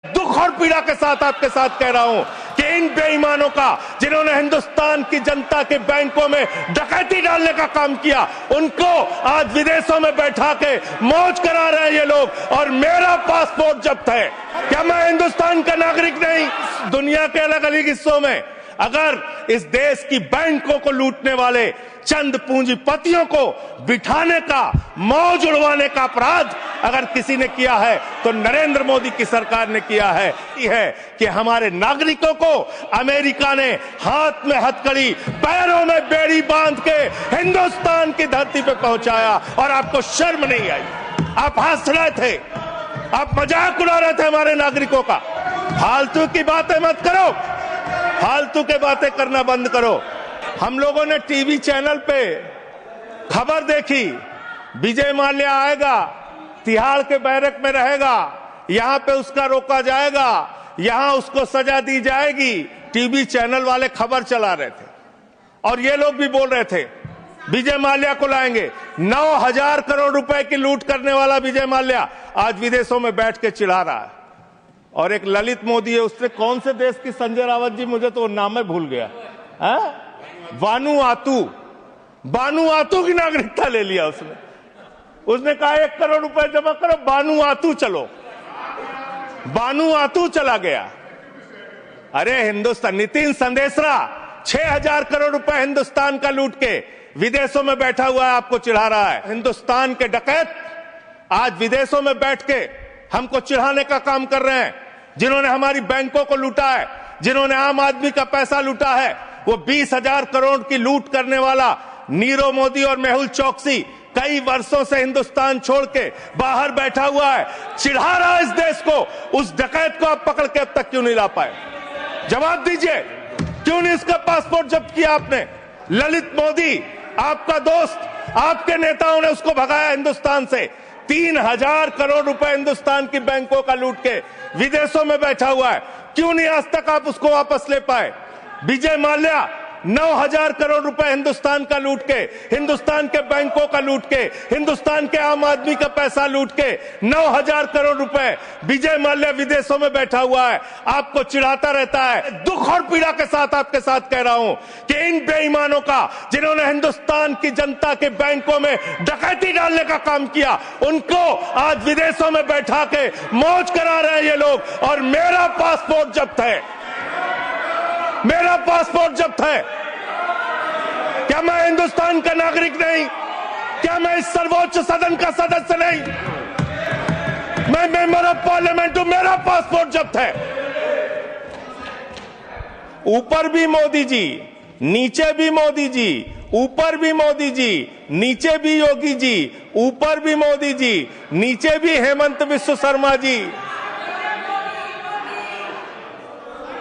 दुख और पीड़ा के साथ आपके साथ कह रहा हूं कि इन बेईमानों का, जिन्होंने हिंदुस्तान की जनता के बैंकों में डकैती डालने का काम किया, उनको आज विदेशों में बैठा के मौज करा रहे हैं ये लोग, और मेरा पासपोर्ट जब्त है। क्या मैं हिंदुस्तान का नागरिक नहीं? दुनिया के अलग अलग हिस्सों में अगर इस देश की बैंकों को लूटने वाले चंद पूंजीपतियों को बिठाने का, मौज उड़वाने का अपराध अगर किसी ने किया है तो नरेंद्र मोदी की सरकार ने किया है कि हमारे नागरिकों को अमेरिका ने हाथ में हथकड़ी, पैरों में बेड़ी बांध के हिंदुस्तान की धरती पे पहुंचाया, और आपको शर्म नहीं आई। आप हंस रहे थे, आप मजाक उड़ा रहे थे हमारे नागरिकों का। फालतू की बातें मत करो, फालतू के बातें करना बंद करो। हम लोगों ने टीवी चैनल पे खबर देखी, विजय माल्या आएगा, तिहाड़ के बैरक में रहेगा, यहां पे उसका रोका जाएगा, यहां उसको सजा दी जाएगी। टीवी चैनल वाले खबर चला रहे थे और ये लोग भी बोल रहे थे विजय माल्या को लाएंगे। 9,000 करोड़ रुपए की लूट करने वाला विजय माल्या आज विदेशों में बैठ के चिढ़ा रहा है। और एक ललित मोदी है, उसने कौन से देश की, संजय रावत जी, मुझे तो नाम में भूल गया, बानुआतू की नागरिकता ले लिया उसने कहा 1 करोड़ रुपए जमा करो, बानुआतू चलो, बानुआतू चला गया। अरे हिंदुस्तान, नितिन संदेशरा 6,000 करोड़ रुपए हिंदुस्तान का लूट के विदेशों में बैठा हुआ है, आपको चिढ़ा रहा है। हिंदुस्तान के डकैत आज विदेशों में बैठ के हमको चिढ़ाने का काम कर रहे हैं। जिन्होंने हमारी बैंकों को लूटा है, जिन्होंने आम आदमी का पैसा लूटा है, वो 20,000 करोड़ की लूट करने वाला नीरव मोदी और मेहुल चौकसी कई वर्षों से हिंदुस्तान छोड़ के बाहर बैठा हुआ है, चिढ़ा रहा है इस देश को। उस डकैत को आप पकड़ के अब तक क्यों नहीं ला पाए? जवाब दीजिए, क्यों नहीं इसका पासपोर्ट जब्त किया आपने? ललित मोदी, आपका दोस्त, आपके नेताओं ने उसको भगाया हिंदुस्तान से। 3,000 करोड़ रुपए हिंदुस्तान की बैंकों का लूट के विदेशों में बैठा हुआ है, क्यों नहीं आज तक आप उसको वापस ले पाए? विजय माल्या 9,000 करोड़ रुपए हिंदुस्तान का लूट के, हिंदुस्तान के बैंकों का लूट के, हिंदुस्तान के आम आदमी का पैसा लूट के 9,000 करोड़ रुपए विजय माल्या विदेशों में बैठा हुआ है, आपको चिढ़ाता रहता है। दुख और पीड़ा के साथ आपके साथ कह रहा हूं कि इन बेईमानों का, जिन्होंने हिंदुस्तान की जनता के बैंकों में डकैती डालने का काम किया, उनको आज विदेशों में बैठा के मौज करा रहे हैं ये लोग, और मेरा पासपोर्ट जब्त है, मेरा पासपोर्ट जब्त है। क्या मैं हिंदुस्तान का नागरिक नहीं? क्या मैं इस सर्वोच्च सदन का सदस्य नहीं? मैं मेंबर ऑफ पार्लियामेंट हूं, मेरा पासपोर्ट जब्त है। ऊपर भी मोदी जी, नीचे भी मोदी जी, ऊपर भी मोदी जी, नीचे भी योगी जी, ऊपर भी मोदी जी, नीचे भी हेमंत बिस्व शर्मा जी,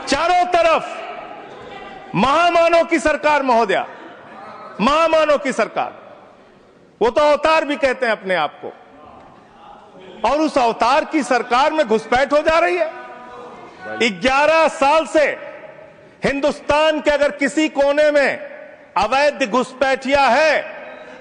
चारों तरफ महामानव की सरकार महोदया, महामानव की सरकार। वो तो अवतार भी कहते हैं अपने आप को, और उस अवतार की सरकार में घुसपैठ हो जा रही है। 11 साल से हिंदुस्तान के अगर किसी कोने में अवैध घुसपैठिया है,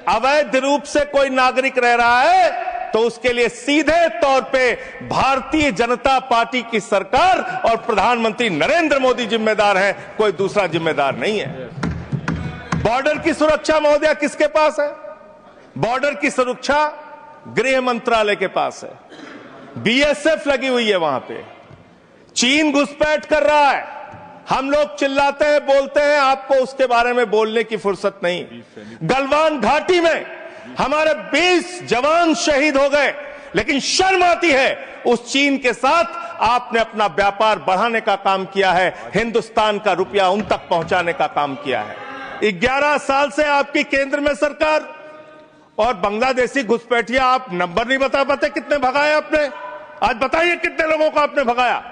अवैध रूप से कोई नागरिक रह रहा है, तो उसके लिए सीधे तौर पे भारतीय जनता पार्टी की सरकार और प्रधानमंत्री नरेंद्र मोदी जिम्मेदार हैं, कोई दूसरा जिम्मेदार नहीं है। बॉर्डर की सुरक्षा महोदया किसके पास है? बॉर्डर की सुरक्षा गृह मंत्रालय के पास है, बीएसएफ लगी हुई है वहां पे। चीन घुसपैठ कर रहा है, हम लोग चिल्लाते हैं, बोलते हैं, आपको उसके बारे में बोलने की फुर्सत नहीं। गलवान घाटी में हमारे 20 जवान शहीद हो गए, लेकिन शर्म आती है उस चीन के साथ आपने अपना व्यापार बढ़ाने का काम किया है, हिंदुस्तान का रुपया उन तक पहुंचाने का काम किया है। 11 साल से आपकी केंद्र में सरकार, और बांग्लादेशी घुसपैठिया आप नंबर नहीं बता पाते कितने भगाए आपने। आज बताइए कितने लोगों को आपने भगाया,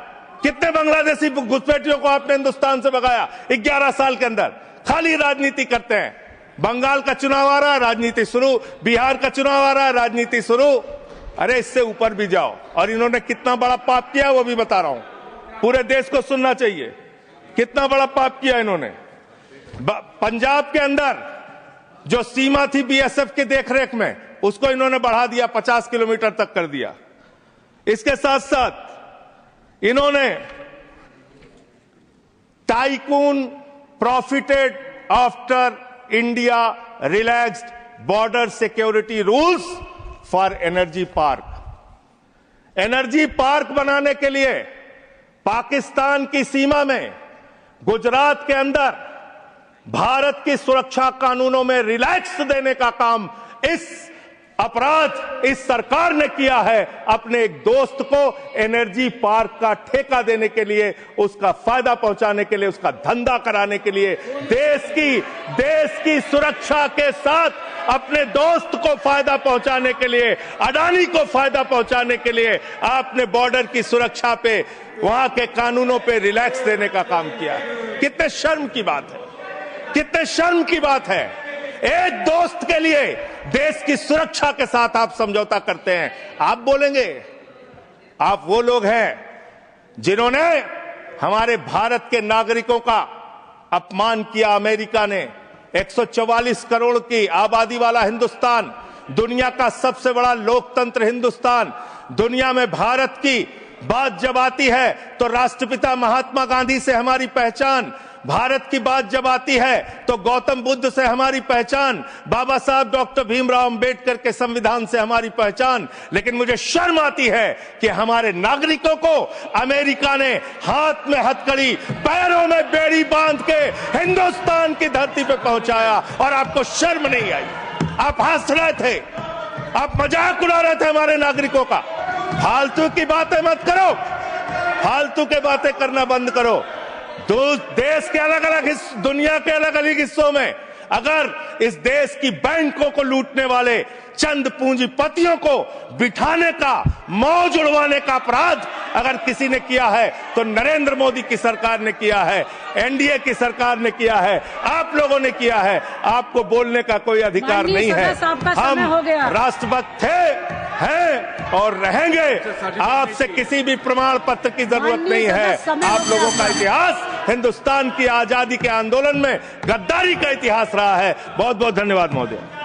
कितने बांग्लादेशी घुसपैठियों को आपने हिंदुस्तान से भगाया 11 साल के अंदर। खाली राजनीति करते हैं, बंगाल का चुनाव आ रहा है, राजनीति शुरू, बिहार का चुनाव आ रहा है, राजनीति शुरू। अरे इससे ऊपर भी जाओ। और इन्होंने कितना बड़ा पाप किया वो भी बता रहा हूं, पूरे देश को सुनना चाहिए कितना बड़ा पाप किया इन्होंने। पंजाब के अंदर जो सीमा थी बीएसएफ के देखरेख में, उसको इन्होंने बढ़ा दिया, 50 किलोमीटर तक कर दिया। इसके साथ साथ इन्होंने tycoon profited after India relaxed border security rules for energy park. Energy park बनाने के लिए पाकिस्तान की सीमा में गुजरात के अंदर भारत की सुरक्षा कानूनों में रिलैक्स देने का काम इस अपराध इस सरकार ने किया है। अपने एक दोस्त को एनर्जी पार्क का ठेका देने के लिए, उसका फायदा पहुंचाने के लिए, उसका धंधा कराने के लिए, देश की सुरक्षा के साथ अपने दोस्त को फायदा पहुंचाने के लिए, अडानी को फायदा पहुंचाने के लिए आपने बॉर्डर की सुरक्षा पे, वहां के कानूनों पे रिलैक्स देने का काम किया। कितने शर्म की बात है, कितने शर्म की बात है। एक दोस्त के लिए देश की सुरक्षा के साथ आप समझौता करते हैं। आप बोलेंगे आप वो लोग हैं जिन्होंने हमारे भारत के नागरिकों का अपमान किया। अमेरिका ने 144 करोड़ की आबादी वाला हिंदुस्तान, दुनिया का सबसे बड़ा लोकतंत्र हिंदुस्तान, दुनिया में भारत की बात जब आती है तो राष्ट्रपिता महात्मा गांधी से हमारी पहचान, भारत की बात जब आती है तो गौतम बुद्ध से हमारी पहचान, बाबा साहब डॉक्टर भीमराव अंबेडकर के संविधान से हमारी पहचान। लेकिन मुझे शर्म आती है कि हमारे नागरिकों को अमेरिका ने हाथ में हथकड़ी, पैरों में बेड़ी बांध के हिंदुस्तान की धरती पे पहुंचाया और आपको शर्म नहीं आई। आप हंस रहे थे, आप मजाक उड़ा रहे थे हमारे नागरिकों का। फालतू की बातें मत करो, फालतू के बातें करना बंद करो। देश के अलग अलग दुनिया के अलग अलग हिस्सों में अगर इस देश की बैंकों को लूटने वाले चंद पूंजीपतियों को बिठाने का, मौज उड़वाने का अपराध अगर किसी ने किया है तो नरेंद्र मोदी की सरकार ने किया है, एनडीए की सरकार ने किया है, आप लोगों ने किया है। आपको बोलने का कोई अधिकार नहीं है। हम राष्ट्रभक्त थे, हैं और रहेंगे। आपसे किसी भी प्रमाण पत्र की जरूरत नहीं है। आप लोगों का इतिहास हिंदुस्तान की आजादी के आंदोलन में गद्दारी का इतिहास रहा है। बहुत बहुत धन्यवाद महोदय।